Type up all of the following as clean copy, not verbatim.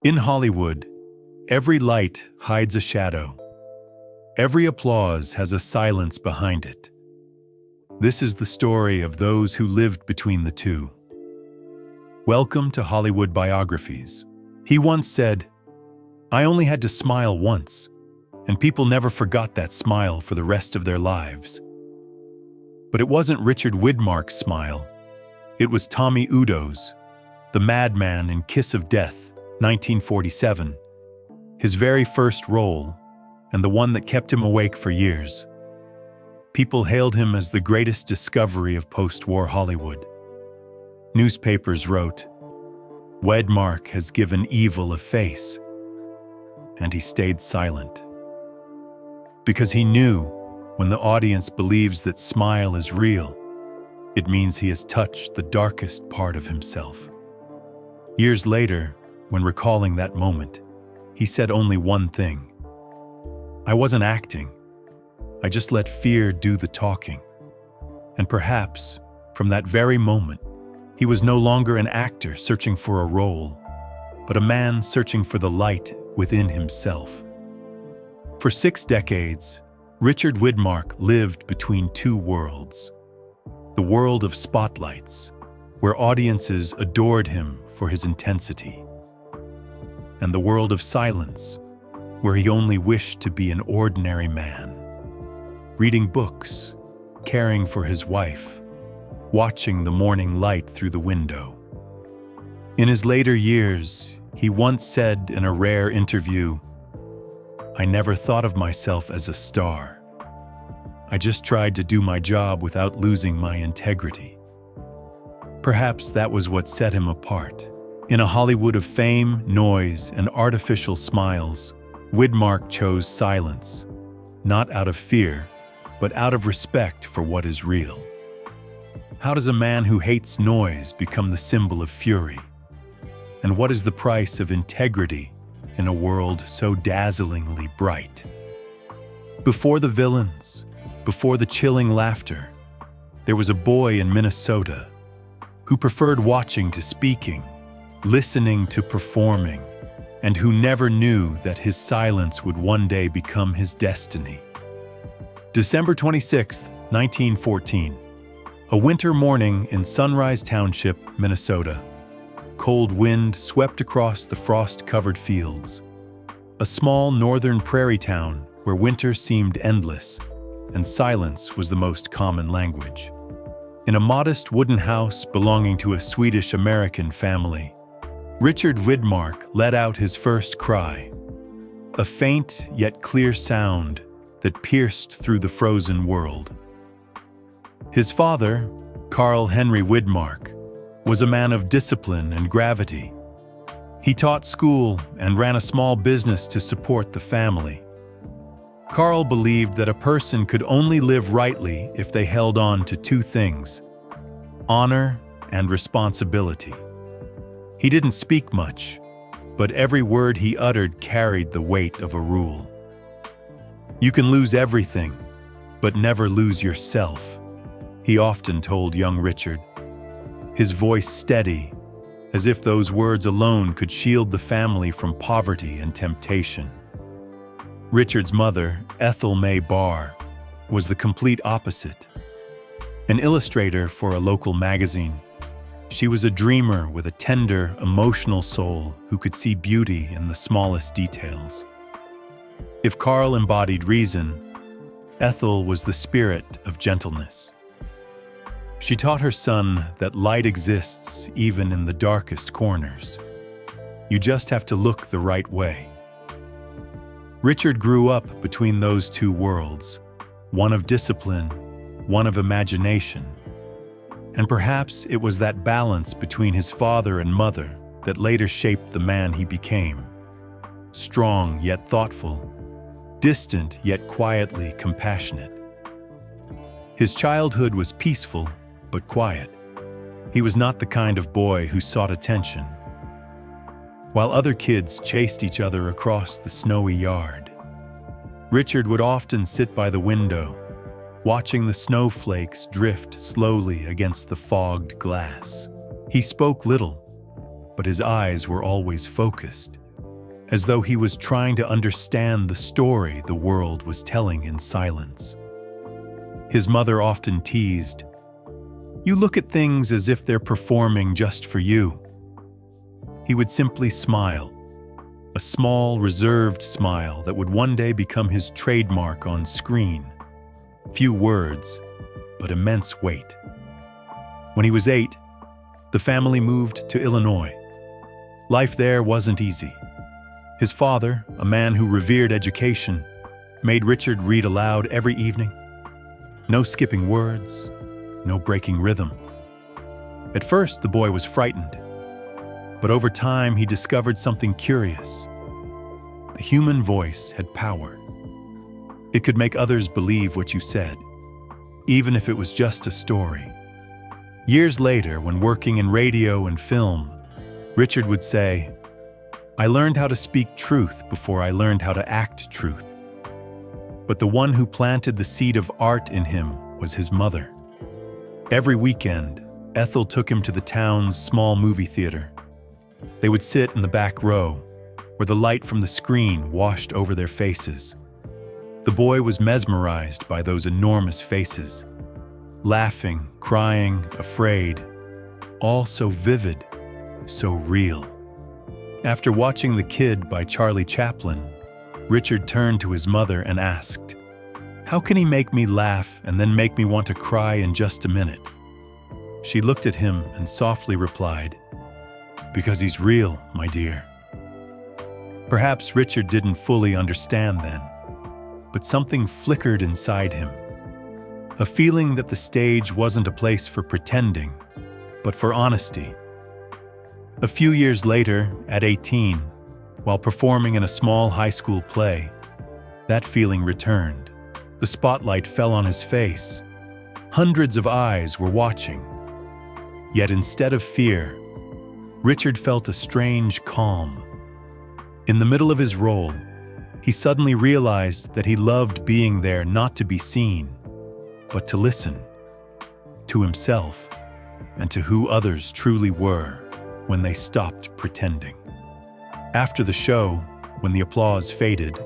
In Hollywood, every light hides a shadow. Every applause has a silence behind it. This is the story of those who lived between the two. Welcome to Hollywood Biographies. He once said, "I only had to smile once, and people never forgot that smile for the rest of their lives." But it wasn't Richard Widmark's smile. It was Tommy Udo's, the madman in Kiss of Death, 1947, his very first role, and the one that kept him awake for years. People hailed him as the greatest discovery of post-war Hollywood. Newspapers wrote, "Widmark has given evil a face," and he stayed silent. Because he knew when the audience believes that smile is real, it means he has touched the darkest part of himself. Years later, when recalling that moment, he said only one thing: "I wasn't acting. I just let fear do the talking." And perhaps, from that very moment, he was no longer an actor searching for a role, but a man searching for the light within himself. For 6 decades, Richard Widmark lived between two worlds. The world of spotlights, where audiences adored him for his intensity, and the world of silence, where he only wished to be an ordinary man, reading books, caring for his wife, watching the morning light through the window. In his later years, he once said in a rare interview, "I never thought of myself as a star. I just tried to do my job without losing my integrity." Perhaps that was what set him apart. In a Hollywood of fame, noise, and artificial smiles, Widmark chose silence, not out of fear, but out of respect for what is real. How does a man who hates noise become the symbol of fury? And what is the price of integrity in a world so dazzlingly bright? Before the villains, before the chilling laughter, there was a boy in Minnesota who preferred watching to speaking, listening to performing, and who never knew that his silence would one day become his destiny. December 26, 1914, a winter morning in Sunrise Township, Minnesota. Cold wind swept across the frost-covered fields. A small northern prairie town where winter seemed endless, and silence was the most common language. In a modest wooden house belonging to a Swedish-American family, Richard Widmark let out his first cry, a faint yet clear sound that pierced through the frozen world. His father, Carl Henry Widmark, was a man of discipline and gravity. He taught school and ran a small business to support the family. Carl believed that a person could only live rightly if they held on to two things: honor and responsibility. He didn't speak much, but every word he uttered carried the weight of a rule. "You can lose everything, but never lose yourself," he often told young Richard, his voice steady, as if those words alone could shield the family from poverty and temptation. Richard's mother, Ethel May Barr, was the complete opposite. An illustrator for a local magazine, she was a dreamer with a tender, emotional soul who could see beauty in the smallest details. If Carl embodied reason, Ethel was the spirit of gentleness. She taught her son that light exists even in the darkest corners. You just have to look the right way. Richard grew up between those two worlds, one of discipline, one of imagination. And perhaps it was that balance between his father and mother that later shaped the man he became. Strong yet thoughtful, distant yet quietly compassionate. His childhood was peaceful but quiet. He was not the kind of boy who sought attention. While other kids chased each other across the snowy yard, Richard would often sit by the window, watching the snowflakes drift slowly against the fogged glass. He spoke little, but his eyes were always focused, as though he was trying to understand the story the world was telling in silence. His mother often teased, "You look at things as if they're performing just for you." He would simply smile, a small, reserved smile that would one day become his trademark on screen. Few words, but immense weight. When he was 8, the family moved to Illinois. Life there wasn't easy. His father, a man who revered education, made Richard read aloud every evening. No skipping words, no breaking rhythm. At first, the boy was frightened, but over time he discovered something curious. The human voice had power. It could make others believe what you said, even if it was just a story. Years later, when working in radio and film, Richard would say, "I learned how to speak truth before I learned how to act truth." But the one who planted the seed of art in him was his mother. Every weekend, Ethel took him to the town's small movie theater. They would sit in the back row, where the light from the screen washed over their faces. The boy was mesmerized by those enormous faces, laughing, crying, afraid, all so vivid, so real. After watching The Kid by Charlie Chaplin, Richard turned to his mother and asked, "How can he make me laugh and then make me want to cry in just a minute?" She looked at him and softly replied, "Because he's real, my dear." Perhaps Richard didn't fully understand then, but something flickered inside him. A feeling that the stage wasn't a place for pretending, but for honesty. A few years later, at 18, while performing in a small high school play, that feeling returned. The spotlight fell on his face. Hundreds of eyes were watching. Yet instead of fear, Richard felt a strange calm. In the middle of his role, he suddenly realized that he loved being there not to be seen, but to listen, to himself, and to who others truly were when they stopped pretending. After the show, when the applause faded,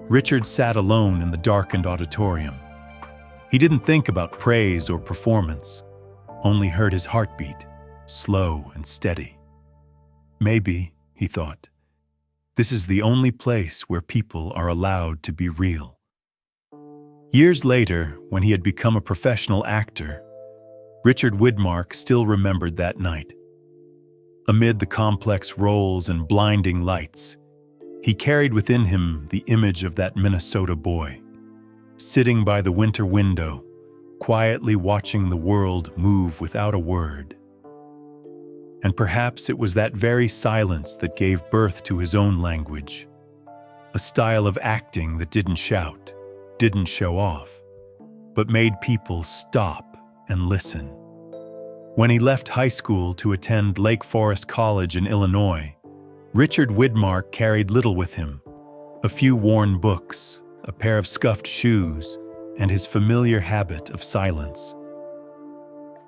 Richard sat alone in the darkened auditorium. He didn't think about praise or performance, only heard his heartbeat, slow and steady. Maybe, he thought, this is the only place where people are allowed to be real. Years later, when he had become a professional actor, Richard Widmark still remembered that night. Amid the complex roles and blinding lights, he carried within him the image of that Minnesota boy, sitting by the winter window, quietly watching the world move without a word. And perhaps it was that very silence that gave birth to his own language, a style of acting that didn't shout, didn't show off, but made people stop and listen. When he left high school to attend Lake Forest College in Illinois, Richard Widmark carried little with him: a few worn books, a pair of scuffed shoes, and his familiar habit of silence.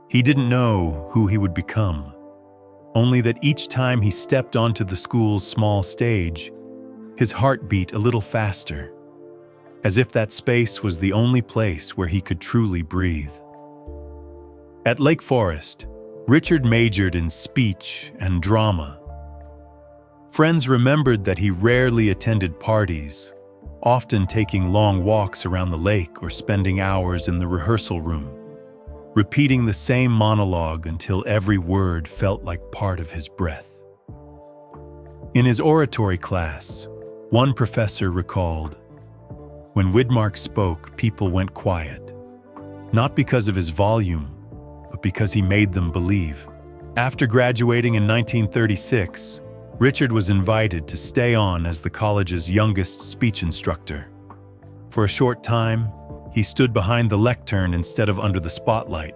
He didn't know who he would become, only that each time he stepped onto the school's small stage, his heart beat a little faster, as if that space was the only place where he could truly breathe. At Lake Forest, Richard majored in speech and drama. Friends remembered that he rarely attended parties, often taking long walks around the lake or spending hours in the rehearsal room, repeating the same monologue until every word felt like part of his breath. In his oratory class, one professor recalled, "When Widmark spoke, people went quiet, not because of his volume, but because he made them believe." After graduating in 1936, Richard was invited to stay on as the college's youngest speech instructor. For a short time, he stood behind the lectern instead of under the spotlight,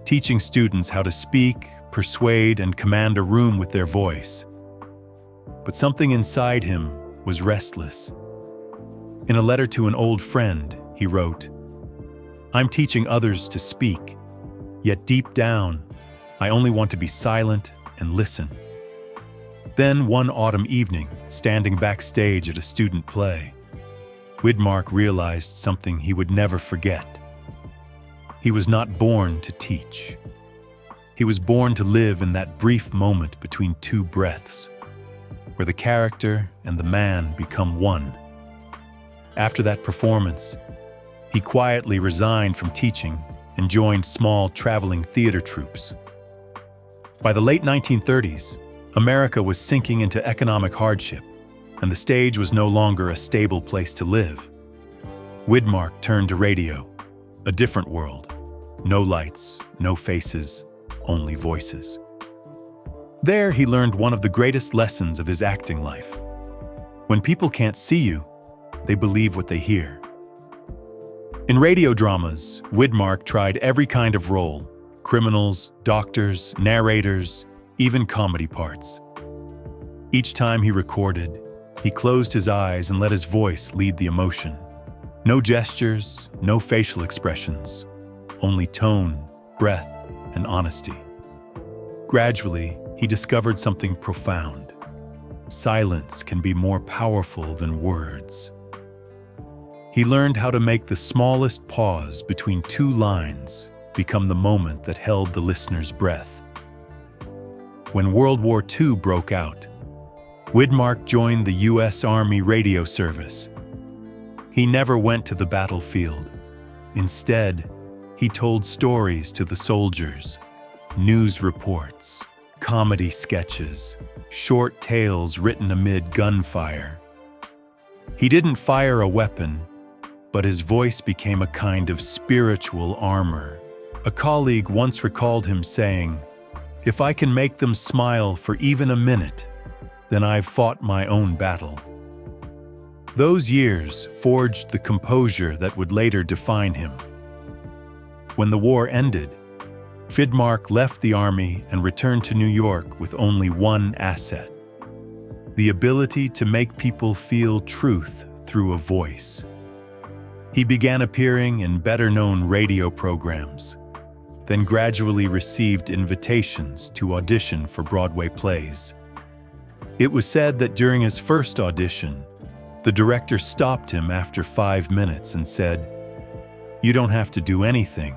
teaching students how to speak, persuade, and command a room with their voice. But something inside him was restless. In a letter to an old friend, he wrote, "I'm teaching others to speak, yet deep down, I only want to be silent and listen." Then, one autumn evening, standing backstage at a student play, Widmark realized something he would never forget. He was not born to teach. He was born to live in that brief moment between two breaths, where the character and the man become one. After that performance, he quietly resigned from teaching and joined small traveling theater troupes. By the late 1930s, America was sinking into economic hardship, and the stage was no longer a stable place to live. Widmark turned to radio, a different world. No lights, no faces, only voices. There, he learned one of the greatest lessons of his acting life. When people can't see you, they believe what they hear. In radio dramas, Widmark tried every kind of role: criminals, doctors, narrators, even comedy parts. Each time he recorded, he closed his eyes and let his voice lead the emotion. No gestures, no facial expressions, only tone, breath, and honesty. Gradually, he discovered something profound. Silence can be more powerful than words. He learned how to make the smallest pause between two lines become the moment that held the listener's breath. When World War II broke out, Widmark joined the U.S. Army radio service. He never went to the battlefield. Instead, he told stories to the soldiers, news reports, comedy sketches, short tales written amid gunfire. He didn't fire a weapon, but his voice became a kind of spiritual armor. A colleague once recalled him saying, "If I can make them smile for even a minute, then I've fought my own battle." Those years forged the composure that would later define him. When the war ended, Widmark left the army and returned to New York with only one asset: the ability to make people feel truth through a voice. He began appearing in better-known radio programs, then gradually received invitations to audition for Broadway plays. It was said that during his first audition, the director stopped him after 5 minutes and said, "You don't have to do anything.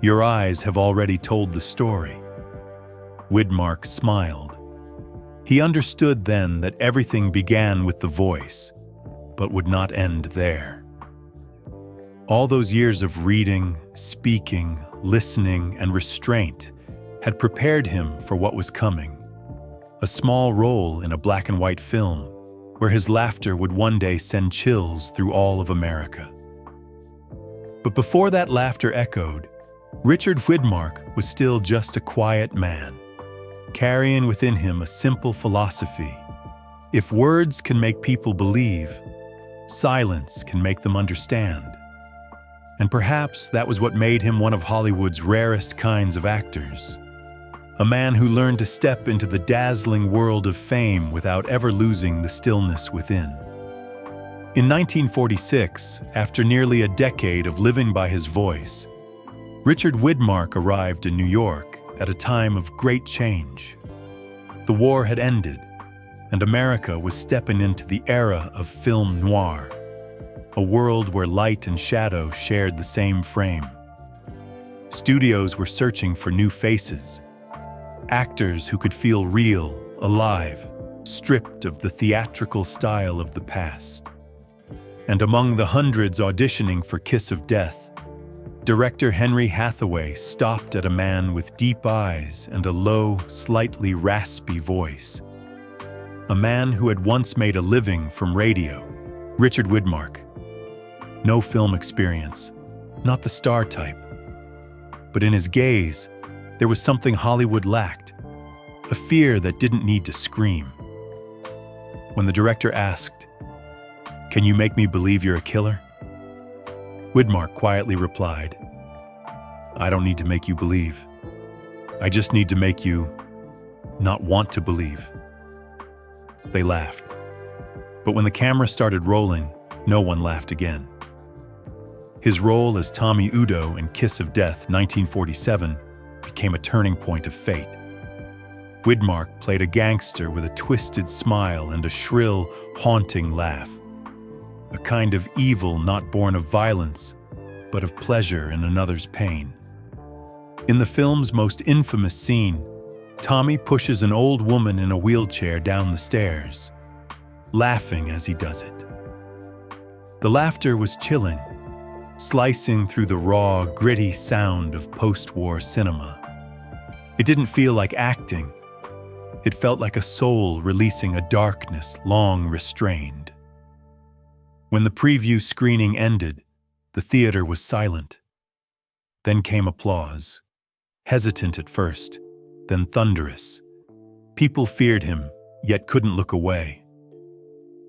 Your eyes have already told the story." Widmark smiled. He understood then that everything began with the voice, but would not end there. All those years of reading, speaking, listening, and restraint had prepared him for what was coming. A small role in a black and white film, where his laughter would one day send chills through all of America. But before that laughter echoed, Richard Widmark was still just a quiet man, carrying within him a simple philosophy: if words can make people believe, silence can make them understand. And perhaps that was what made him one of Hollywood's rarest kinds of actors. A man who learned to step into the dazzling world of fame without ever losing the stillness within. In 1946, after nearly a decade of living by his voice, Richard Widmark arrived in New York at a time of great change. The war had ended, and America was stepping into the era of film noir, a world where light and shadow shared the same frame. Studios were searching for new faces, actors who could feel real, alive, stripped of the theatrical style of the past. And among the hundreds auditioning for Kiss of Death, director Henry Hathaway stopped at a man with deep eyes and a low, slightly raspy voice. A man who had once made a living from radio, Richard Widmark. No film experience, not the star type. But in his gaze, there was something Hollywood lacked, a fear that didn't need to scream. When the director asked, "Can you make me believe you're a killer?" Widmark quietly replied, "I don't need to make you believe. I just need to make you not want to believe." They laughed. But when the camera started rolling, no one laughed again. His role as Tommy Udo in Kiss of Death 1947 became a turning point of fate. Widmark played a gangster with a twisted smile and a shrill, haunting laugh. A kind of evil not born of violence, but of pleasure in another's pain. In the film's most infamous scene, Tommy pushes an old woman in a wheelchair down the stairs, laughing as he does it. The laughter was chilling, slicing through the raw, gritty sound of post-war cinema. It didn't feel like acting. It felt like a soul releasing a darkness long restrained. When the preview screening ended, the theater was silent. Then came applause, hesitant at first, then thunderous. People feared him, yet couldn't look away.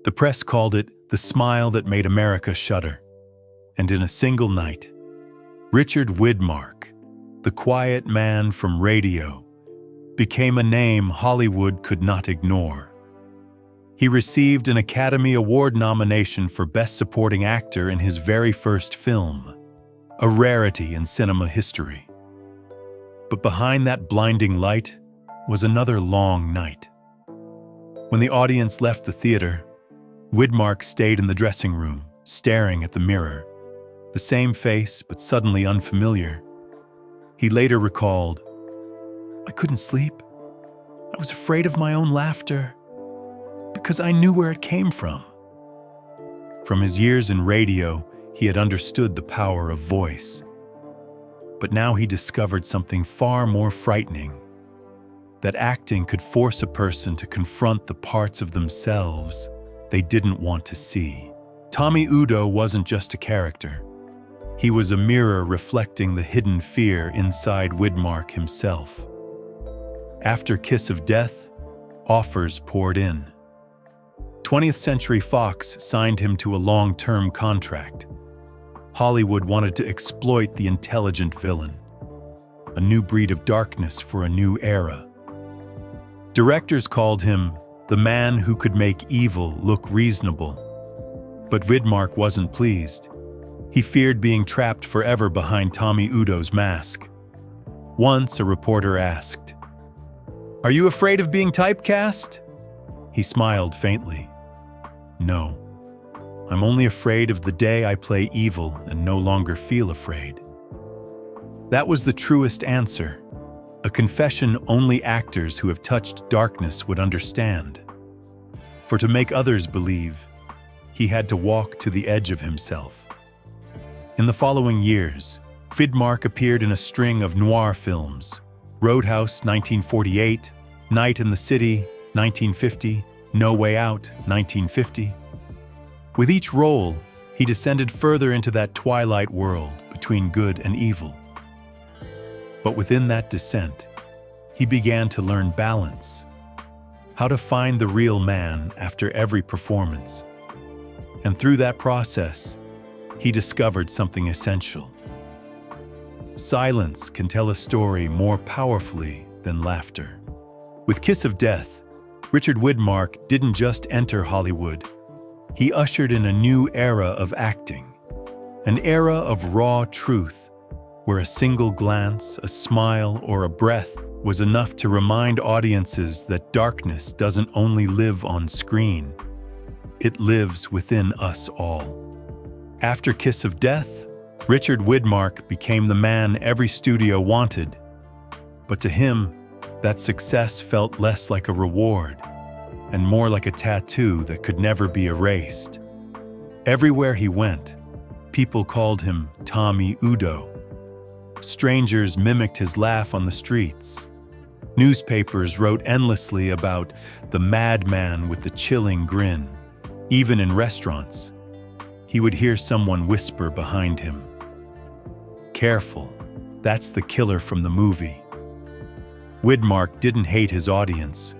The press called it the smile that made America shudder. And in a single night, Richard Widmark, the quiet man from radio, became a name Hollywood could not ignore. He received an Academy Award nomination for Best Supporting Actor in his very first film, a rarity in cinema history. But behind that blinding light was another long night. When the audience left the theater, Widmark stayed in the dressing room, staring at the mirror, the same face but suddenly unfamiliar. He later recalled, "I couldn't sleep. I was afraid of my own laughter, because I knew where it came from." From his years in radio, he had understood the power of voice. But now he discovered something far more frightening, that acting could force a person to confront the parts of themselves they didn't want to see. Tommy Udo wasn't just a character. He was a mirror reflecting the hidden fear inside Widmark himself. After Kiss of Death, offers poured in. 20th Century Fox signed him to a long-term contract. Hollywood wanted to exploit the intelligent villain, a new breed of darkness for a new era. Directors called him the man who could make evil look reasonable. But Widmark wasn't pleased. He feared being trapped forever behind Tommy Udo's mask. Once a reporter asked, "Are you afraid of being typecast?" He smiled faintly. "No. I'm only afraid of the day I play evil and no longer feel afraid." That was the truest answer, a confession only actors who have touched darkness would understand. For to make others believe, he had to walk to the edge of himself. In the following years, Widmark appeared in a string of noir films: Roadhouse 1948, Night in the City 1950, No Way Out 1950. With each role, he descended further into that twilight world between good and evil. But within that descent, he began to learn balance, how to find the real man after every performance. And through that process, he discovered something essential. Silence can tell a story more powerfully than laughter. With Kiss of Death, Richard Widmark didn't just enter Hollywood. He ushered in a new era of acting, an era of raw truth, where a single glance, a smile, or a breath was enough to remind audiences that darkness doesn't only live on screen, it lives within us all. After Kiss of Death, Richard Widmark became the man every studio wanted. But to him, that success felt less like a reward and more like a tattoo that could never be erased. Everywhere he went, people called him Tommy Udo. Strangers mimicked his laugh on the streets. Newspapers wrote endlessly about the madman with the chilling grin. Even in restaurants, he would hear someone whisper behind him, "Careful, that's the killer from the movie." Widmark didn't hate his audience.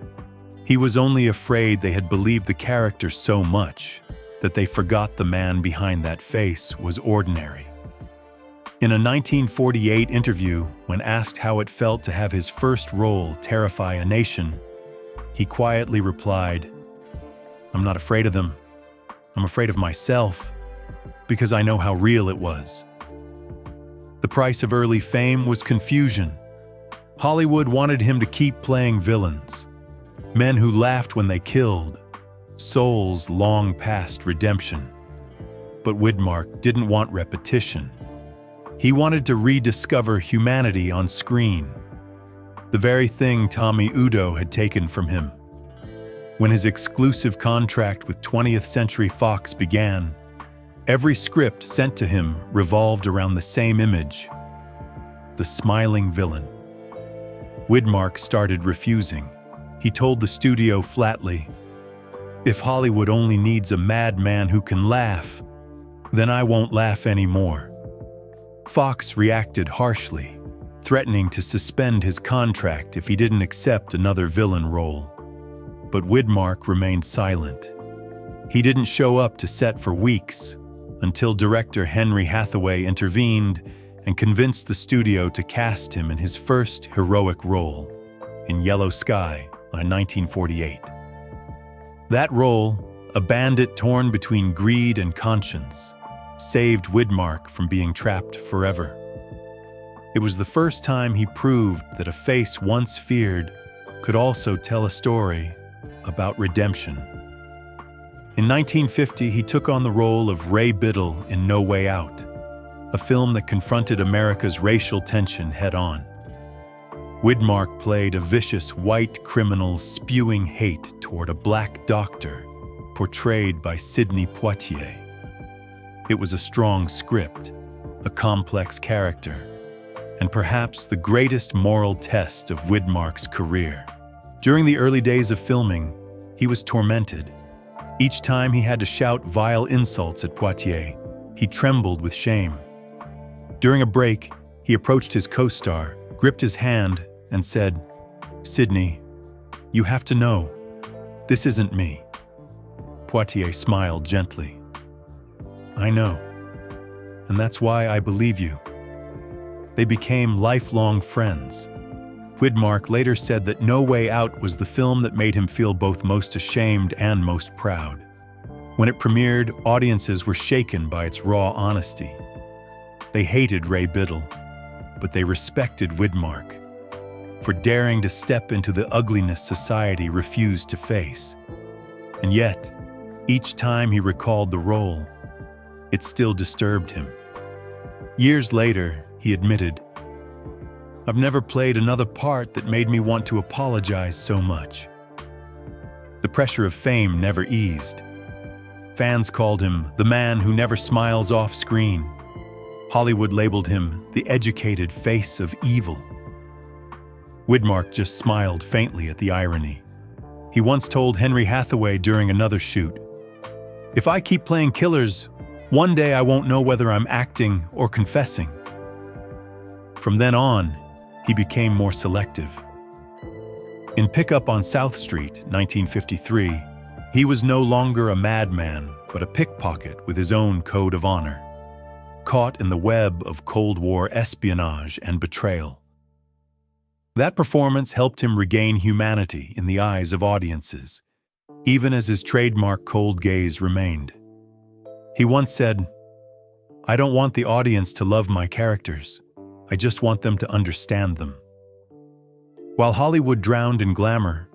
He was only afraid they had believed the character so much that they forgot the man behind that face was ordinary. In a 1948 interview, when asked how it felt to have his first role terrify a nation, he quietly replied, "I'm not afraid of them. I'm afraid of myself, because I know how real it was." The price of early fame was confusion. Hollywood wanted him to keep playing villains, men who laughed when they killed, souls long past redemption. But Widmark didn't want repetition. He wanted to rediscover humanity on screen, the very thing Tommy Udo had taken from him. When his exclusive contract with 20th Century Fox began, every script sent to him revolved around the same image: the smiling villain. Widmark started refusing. He told the studio flatly, "If Hollywood only needs a madman who can laugh, then I won't laugh anymore." Fox reacted harshly, threatening to suspend his contract if he didn't accept another villain role. But Widmark remained silent. He didn't show up to set for weeks, until director Henry Hathaway intervened and convinced the studio to cast him in his first heroic role, in Yellow Sky in 1948. That role, a bandit torn between greed and conscience, saved Widmark from being trapped forever. It was the first time he proved that a face once feared could also tell a story about redemption. In 1950, he took on the role of Ray Biddle in No Way Out, a film that confronted America's racial tension head-on. Widmark played a vicious white criminal spewing hate toward a black doctor, portrayed by Sidney Poitier. It was a strong script, a complex character, and perhaps the greatest moral test of Widmark's career. During the early days of filming, he was tormented. Each time he had to shout vile insults at Poitier, he trembled with shame. During a break, he approached his co-star, gripped his hand, and said, "Sidney, you have to know, this isn't me." Poitier smiled gently. "I know, and that's why I believe you." They became lifelong friends. Widmark later said that No Way Out was the film that made him feel both most ashamed and most proud. When it premiered, audiences were shaken by its raw honesty. They hated Ray Biddle, but they respected Widmark for daring to step into the ugliness society refused to face. And yet, each time he recalled the role, it still disturbed him. Years later, he admitted, "I've never played another part that made me want to apologize so much." The pressure of fame never eased. Fans called him the man who never smiles off screen. Hollywood labeled him the educated face of evil. Widmark just smiled faintly at the irony. He once told Henry Hathaway during another shoot, "If I keep playing killers, one day I won't know whether I'm acting or confessing." From then on, he became more selective. In Pickup on South Street, 1953, he was no longer a madman, but a pickpocket with his own code of honor, caught in the web of Cold War espionage and betrayal. That performance helped him regain humanity in the eyes of audiences, even as his trademark cold gaze remained. He once said, "I don't want the audience to love my characters. I just want them to understand them." While Hollywood drowned in glamour,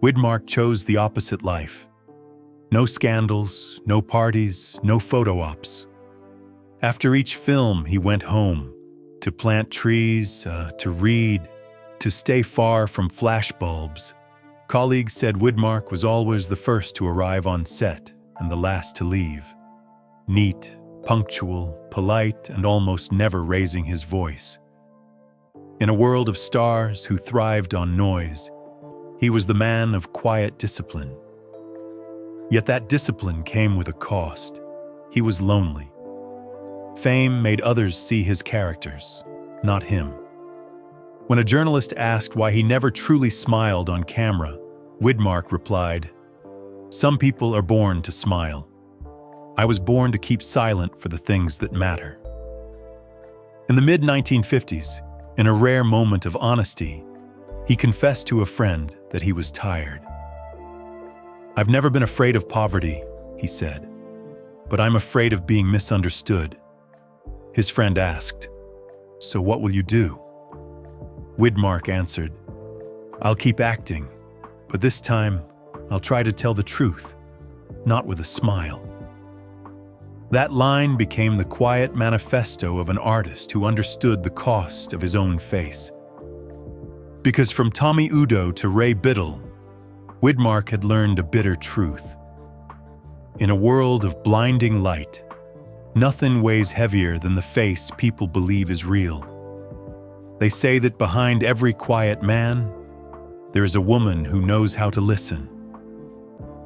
Widmark chose the opposite life. No scandals, no parties, no photo ops. After each film, he went home to plant trees, to read, to stay far from flashbulbs. Colleagues said Widmark was always the first to arrive on set and the last to leave. Neat, punctual, polite, and almost never raising his voice. In a world of stars who thrived on noise, he was the man of quiet discipline. Yet that discipline came with a cost. He was lonely. Fame made others see his characters, not him. When a journalist asked why he never truly smiled on camera, Widmark replied, "Some people are born to smile. I was born to keep silent for the things that matter." In the mid-1950s, in a rare moment of honesty, he confessed to a friend that he was tired. "I've never been afraid of poverty," he said, "but I'm afraid of being misunderstood." His friend asked, "So what will you do?" Widmark answered, "I'll keep acting, but this time I'll try to tell the truth, not with a smile." That line became the quiet manifesto of an artist who understood the cost of his own face. Because from Tommy Udo to Ray Biddle, Widmark had learned a bitter truth. In a world of blinding light, nothing weighs heavier than the face people believe is real. They say that behind every quiet man, there is a woman who knows how to listen.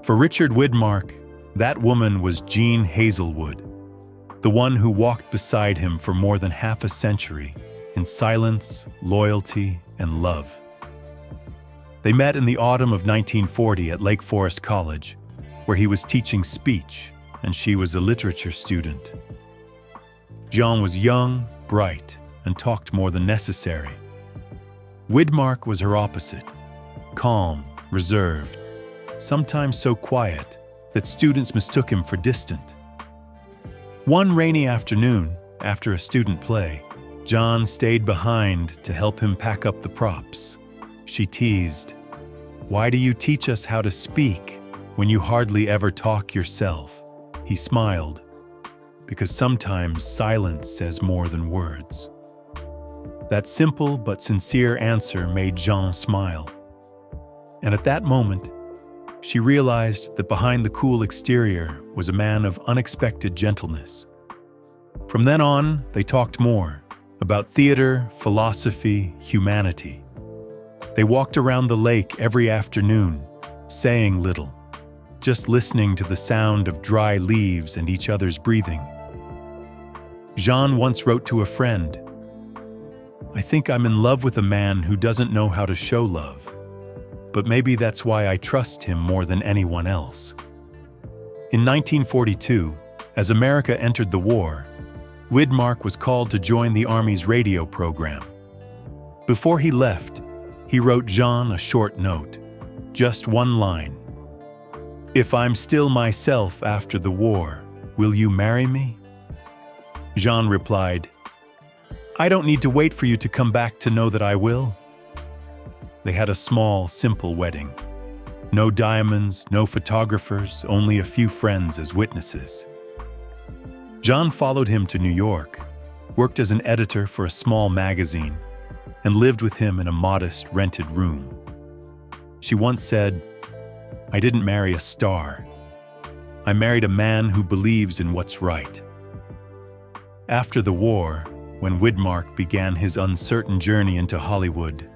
For Richard Widmark, that woman was Jean Hazelwood, the one who walked beside him for more than half a century in silence, loyalty, and love. They met in the autumn of 1940 at Lake Forest College, where he was teaching speech and she was a literature student. Jean was young, bright, and talked more than necessary. Widmark was her opposite, calm, reserved, sometimes so quiet that students mistook him for distant. One rainy afternoon, after a student play, Jean stayed behind to help him pack up the props. She teased, "Why do you teach us how to speak when you hardly ever talk yourself?" He smiled, because sometimes silence says more than words. That simple but sincere answer made Jean smile. And at that moment, she realized that behind the cool exterior was a man of unexpected gentleness. From then on, they talked more about theater, philosophy, humanity. They walked around the lake every afternoon, saying little, just listening to the sound of dry leaves and each other's breathing. Jean once wrote to a friend, "I think I'm in love with a man who doesn't know how to show love, but maybe that's why I trust him more than anyone else." In 1942, as America entered the war, Widmark was called to join the Army's radio program. Before he left, he wrote Jean a short note, just one line. "If I'm still myself after the war, will you marry me?" Jean replied, "I don't need to wait for you to come back to know that I will." They had a small, simple wedding. No diamonds, no photographers, only a few friends as witnesses. Jean followed him to New York, worked as an editor for a small magazine, and lived with him in a modest, rented room. She once said, "I didn't marry a star. I married a man who believes in what's right." After the war, when Widmark began his uncertain journey into Hollywood,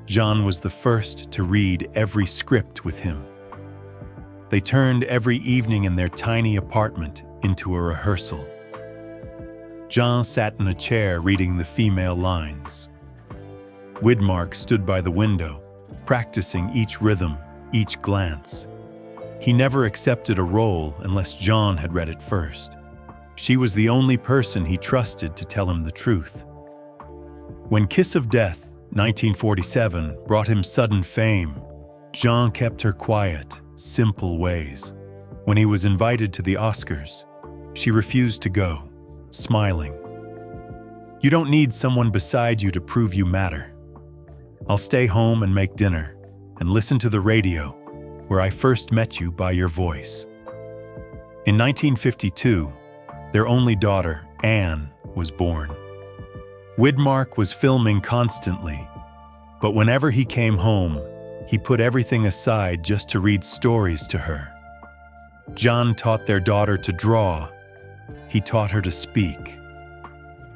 Jean was the first to read every script with him. They turned every evening in their tiny apartment into a rehearsal. Jean sat in a chair reading the female lines. Widmark stood by the window, practicing each rhythm, each glance. He never accepted a role unless Jean had read it first. She was the only person he trusted to tell him the truth. When Kiss of Death, 1947, brought him sudden fame, Jean kept her quiet, simple ways. When he was invited to the Oscars, she refused to go, smiling. "You don't need someone beside you to prove you matter. I'll stay home and make dinner and listen to the radio, where I first met you by your voice." In 1952, their only daughter, Anne, was born. Widmark was filming constantly, but whenever he came home, he put everything aside just to read stories to her. Jean taught their daughter to draw. He taught her to speak.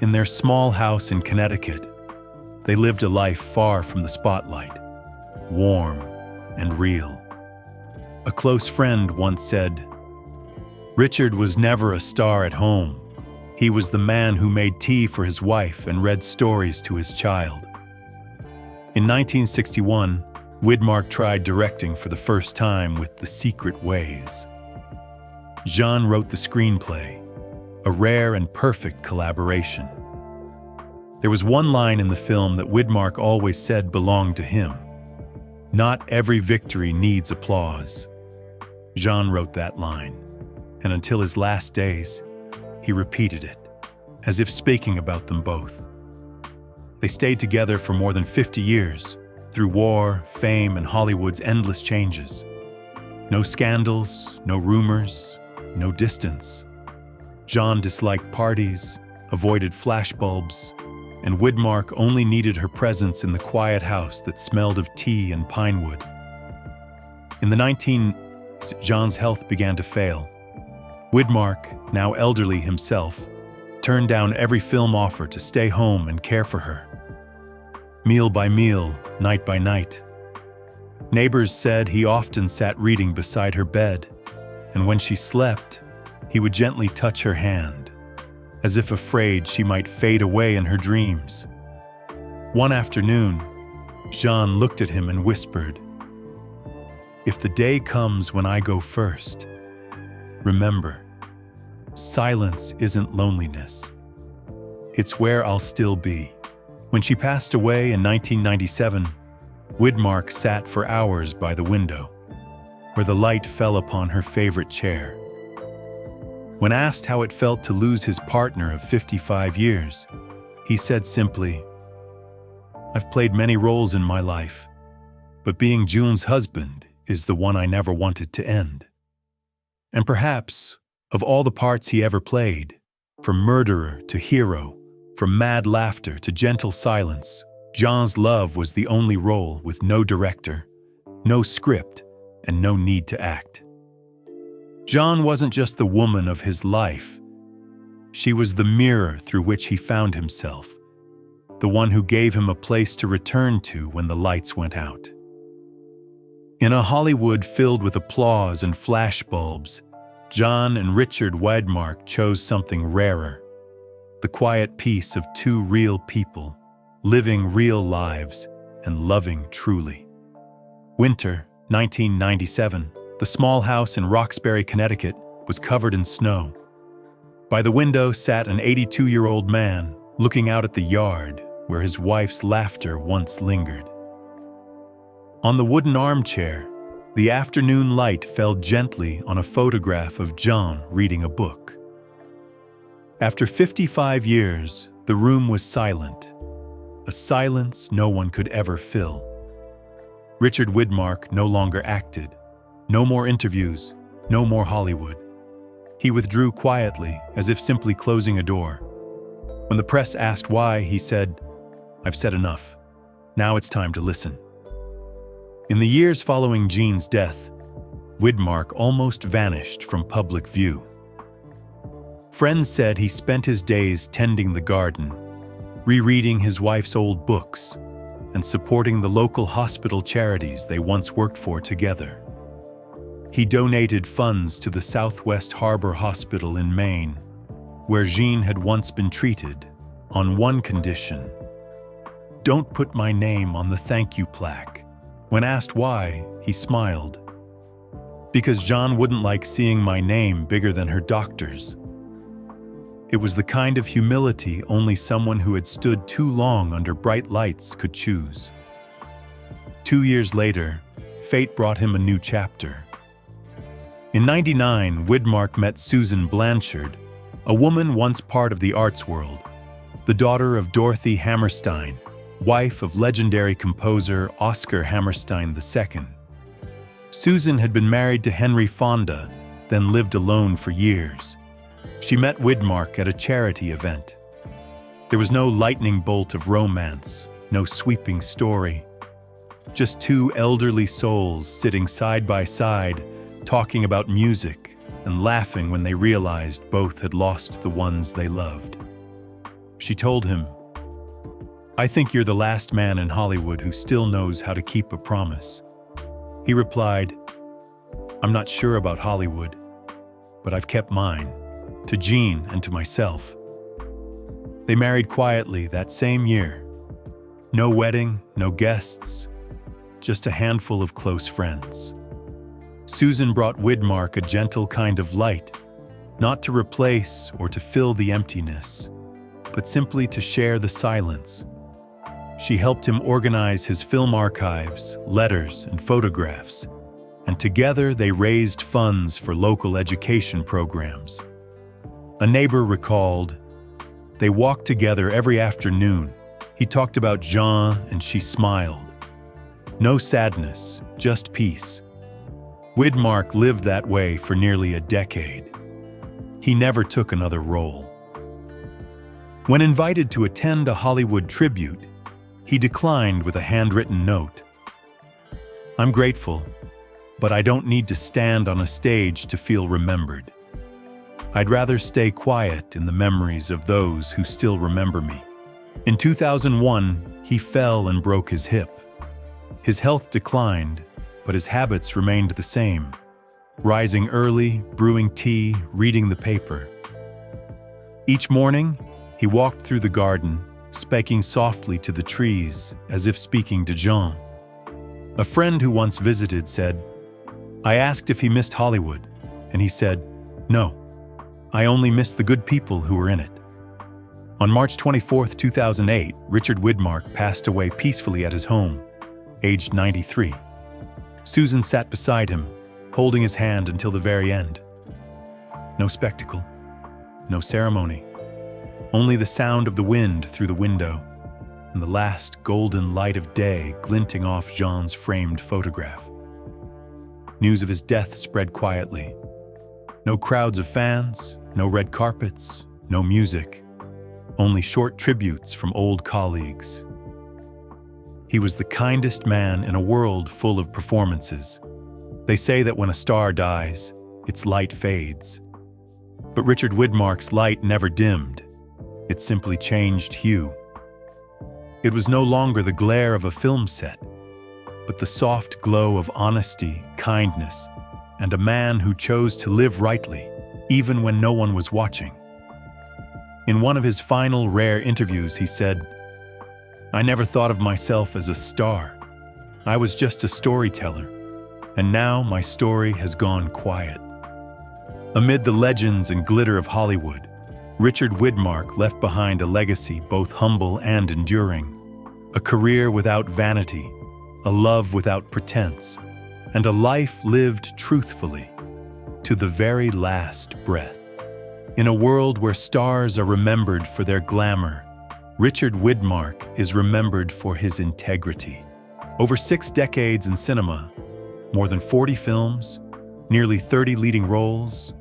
In their small house in Connecticut, they lived a life far from the spotlight, warm and real. A close friend once said, "Richard was never a star at home. He was the man who made tea for his wife and read stories to his child." In 1961, Widmark tried directing for the first time with The Secret Ways. Jean wrote the screenplay, a rare and perfect collaboration. There was one line in the film that Widmark always said belonged to him. "Not every victory needs applause." Jean wrote that line, and until his last days, he repeated it, as if speaking about them both. They stayed together for more than 50 years, through war, fame, and Hollywood's endless changes. No scandals, no rumors, no distance. John disliked parties, avoided flashbulbs, and Widmark only needed her presence in the quiet house that smelled of tea and pine wood. In the 19s, John's health began to fail. Widmark, now elderly himself, turned down every film offer to stay home and care for her. Meal by meal, night by night. Neighbors said he often sat reading beside her bed, and when she slept, he would gently touch her hand, as if afraid she might fade away in her dreams. One afternoon, Jean looked at him and whispered, "If the day comes when I go first, remember, silence isn't loneliness. It's where I'll still be." When she passed away in 1997, Widmark sat for hours by the window, where the light fell upon her favorite chair. When asked how it felt to lose his partner of 55 years, he said simply, "I've played many roles in my life, but being June's husband is the one I never wanted to end." And perhaps, of all the parts he ever played, from murderer to hero, from mad laughter to gentle silence, Jean's love was the only role with no director, no script, and no need to act. Jean wasn't just the woman of his life. She was the mirror through which he found himself, the one who gave him a place to return to when the lights went out. In a Hollywood filled with applause and flashbulbs, John and Richard Widmark chose something rarer, the quiet peace of two real people, living real lives and loving truly. Winter, 1997, the small house in Roxbury, Connecticut, was covered in snow. By the window sat an 82-year-old man looking out at the yard where his wife's laughter once lingered. On the wooden armchair, the afternoon light fell gently on a photograph of John reading a book. After 55 years, the room was silent, a silence no one could ever fill. Richard Widmark no longer acted. No more interviews, no more Hollywood. He withdrew quietly, as if simply closing a door. When the press asked why, he said, "I've said enough. Now it's time to listen." In the years following Jean's death, Widmark almost vanished from public view. Friends said he spent his days tending the garden, rereading his wife's old books, and supporting the local hospital charities they once worked for together. He donated funds to the Southwest Harbor Hospital in Maine, where Jean had once been treated, on one condition: "Don't put my name on the thank you plaque." When asked why, he smiled. "Because John wouldn't like seeing my name bigger than her doctor's." It was the kind of humility only someone who had stood too long under bright lights could choose. 2 years later, fate brought him a new chapter. In '99, Widmark met Susan Blanchard, a woman once part of the arts world, the daughter of Dorothy Hammerstein, wife of legendary composer Oscar Hammerstein II. Susan had been married to Henry Fonda, then lived alone for years. She met Widmark at a charity event. There was no lightning bolt of romance, no sweeping story. Just two elderly souls sitting side by side, talking about music and laughing when they realized both had lost the ones they loved. She told him, "I think you're the last man in Hollywood who still knows how to keep a promise." He replied, "I'm not sure about Hollywood, but I've kept mine, to Jean and to myself." They married quietly that same year. No wedding, no guests, just a handful of close friends. Susan brought Widmark a gentle kind of light, not to replace or to fill the emptiness, but simply to share the silence. She helped him organize his film archives, letters, and photographs, and together they raised funds for local education programs. A neighbor recalled, "They walked together every afternoon. He talked about Jean and she smiled. No sadness, just peace. Widmark lived that way for nearly a decade. He never took another role. When invited to attend a Hollywood tribute, he declined with a handwritten note. "I'm grateful, but I don't need to stand on a stage to feel remembered. I'd rather stay quiet in the memories of those who still remember me." In 2001, he fell and broke his hip. His health declined, but his habits remained the same. Rising early, brewing tea, reading the paper. Each morning, he walked through the garden, speaking softly to the trees, as if speaking to Jean. A friend who once visited said, "I asked if he missed Hollywood, and he said, 'No, I only miss the good people who were in it.'" On March 24, 2008, Richard Widmark passed away peacefully at his home, aged 93. Susan sat beside him, holding his hand until the very end. No spectacle, no ceremony, only the sound of the wind through the window and the last golden light of day glinting off Jean's framed photograph. News of his death spread quietly. No crowds of fans, no red carpets, no music, only short tributes from old colleagues. He was the kindest man in a world full of performances. They say that when a star dies, its light fades. But Richard Widmark's light never dimmed. It simply changed hue. It was no longer the glare of a film set, but the soft glow of honesty, kindness, and a man who chose to live rightly, even when no one was watching. In one of his final rare interviews, he said, "I never thought of myself as a star. I was just a storyteller, and now my story has gone quiet." Amid the legends and glitter of Hollywood, Richard Widmark left behind a legacy both humble and enduring, a career without vanity, a love without pretense, and a life lived truthfully, to the very last breath. In a world where stars are remembered for their glamour, Richard Widmark is remembered for his integrity. Over 6 decades in cinema, more than 40 films, nearly 30 leading roles,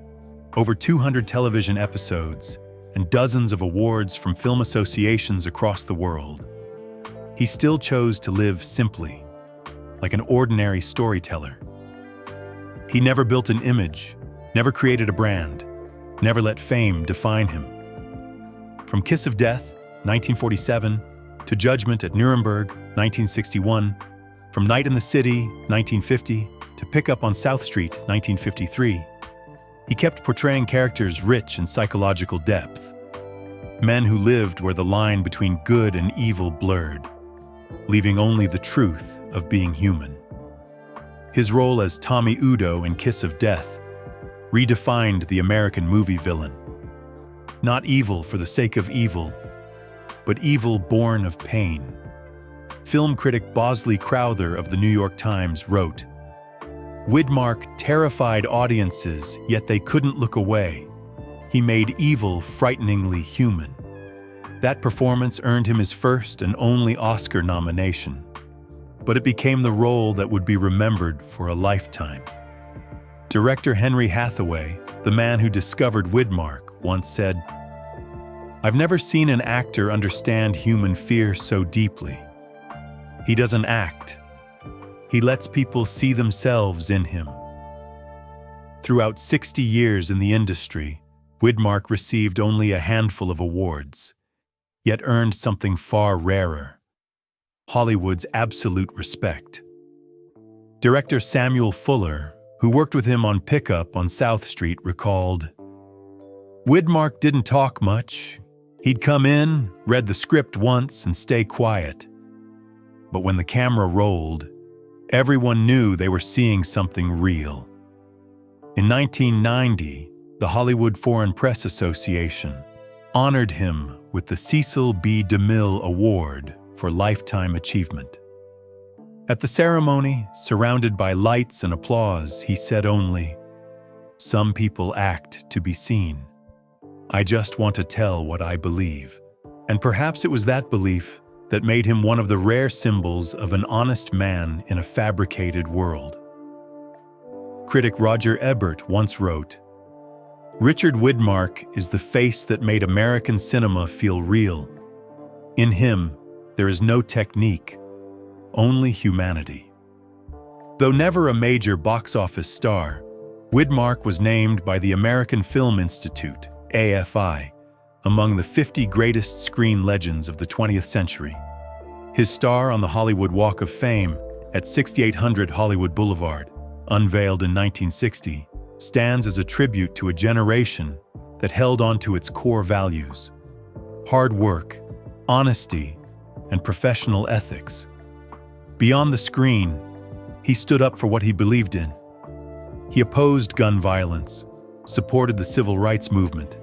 over 200 television episodes, and dozens of awards from film associations across the world, he still chose to live simply, like an ordinary storyteller. He never built an image, never created a brand, never let fame define him. From Kiss of Death, 1947, to Judgment at Nuremberg, 1961, from Night in the City, 1950, to Pick Up on South Street, 1953, he kept portraying characters rich in psychological depth, men who lived where the line between good and evil blurred, leaving only the truth of being human. His role as Tommy Udo in Kiss of Death redefined the American movie villain. Not evil for the sake of evil, but evil born of pain. Film critic Bosley Crowther of the New York Times wrote, "Widmark terrified audiences, yet they couldn't look away. He made evil frighteningly human." That performance earned him his first and only Oscar nomination, but it became the role that would be remembered for a lifetime. Director Henry Hathaway, the man who discovered Widmark, once said, "I've never seen an actor understand human fear so deeply. He doesn't act. He lets people see themselves in him." Throughout 60 years in the industry, Widmark received only a handful of awards, yet earned something far rarer: Hollywood's absolute respect. Director Samuel Fuller, who worked with him on Pick Up on South Street, recalled, "Widmark didn't talk much. He'd come in, read the script once, and stay quiet. But when the camera rolled, everyone knew they were seeing something real." In 1990, the Hollywood Foreign Press Association honored him with the Cecil B. DeMille Award for Lifetime Achievement. At the ceremony, surrounded by lights and applause, he said only, "Some people act to be seen. I just want to tell what I believe." And perhaps it was that belief that made him one of the rare symbols of an honest man in a fabricated world. Critic Roger Ebert once wrote, "Richard Widmark is the face that made American cinema feel real. In him, there is no technique, only humanity." Though never a major box office star, Widmark was named by the American Film Institute, AFI, among the 50 greatest screen legends of the 20th century. His star on the Hollywood Walk of Fame at 6800 Hollywood Boulevard, unveiled in 1960, stands as a tribute to a generation that held on to its core values: hard work, honesty, and professional ethics. Beyond the screen, he stood up for what he believed in. He opposed gun violence, supported the civil rights movement,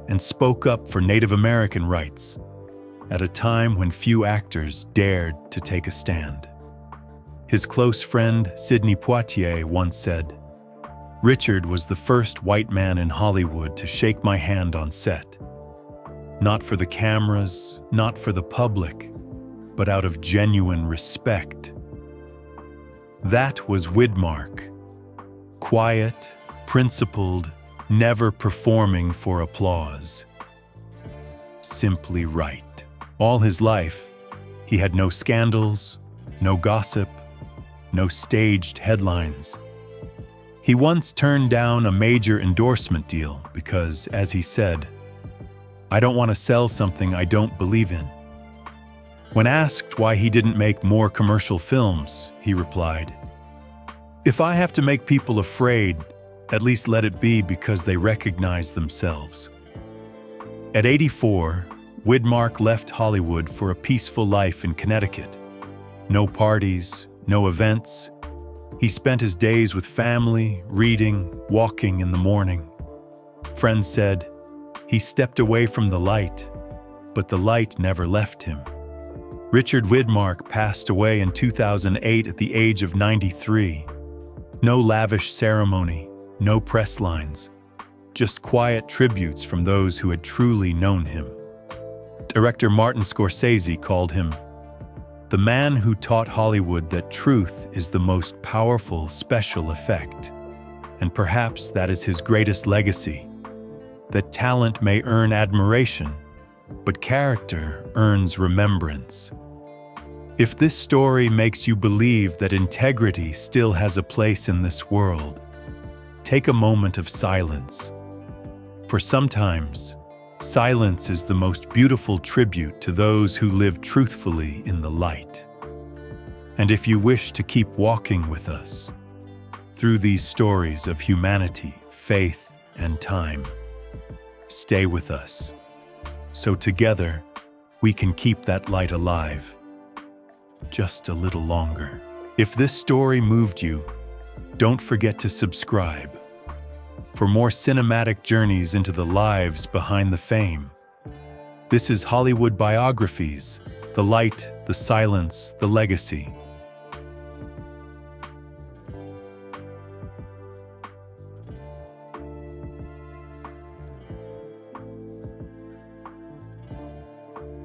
and spoke up for Native American rights at a time when few actors dared to take a stand. His close friend Sidney Poitier once said, "Richard was the first white man in Hollywood to shake my hand on set. Not for the cameras, not for the public, but out of genuine respect." That was Widmark. Quiet, principled, never performing for applause. Simply right. All his life, he had no scandals, no gossip, no staged headlines. He once turned down a major endorsement deal because, as he said, "I don't want to sell something I don't believe in." When asked why he didn't make more commercial films, he replied, "If I have to make people afraid, at least let it be because they recognize themselves." At 84, Widmark left Hollywood for a peaceful life in Connecticut. No parties, no events. He spent his days with family, reading, walking in the morning. Friends said, he stepped away from the light, but the light never left him. Richard Widmark passed away in 2008 at the age of 93. No lavish ceremony, no press lines, just quiet tributes from those who had truly known him. Director Martin Scorsese called him the man who taught Hollywood that truth is the most powerful special effect. And perhaps that is his greatest legacy, that talent may earn admiration, but character earns remembrance. If this story makes you believe that integrity still has a place in this world, take a moment of silence. For sometimes, silence is the most beautiful tribute to those who live truthfully in the light. And if you wish to keep walking with us through these stories of humanity, faith, and time, stay with us, so together we can keep that light alive just a little longer. If this story moved you, don't forget to subscribe for more cinematic journeys into the lives behind the fame. This is Hollywood Biographies, the light, the silence, the legacy.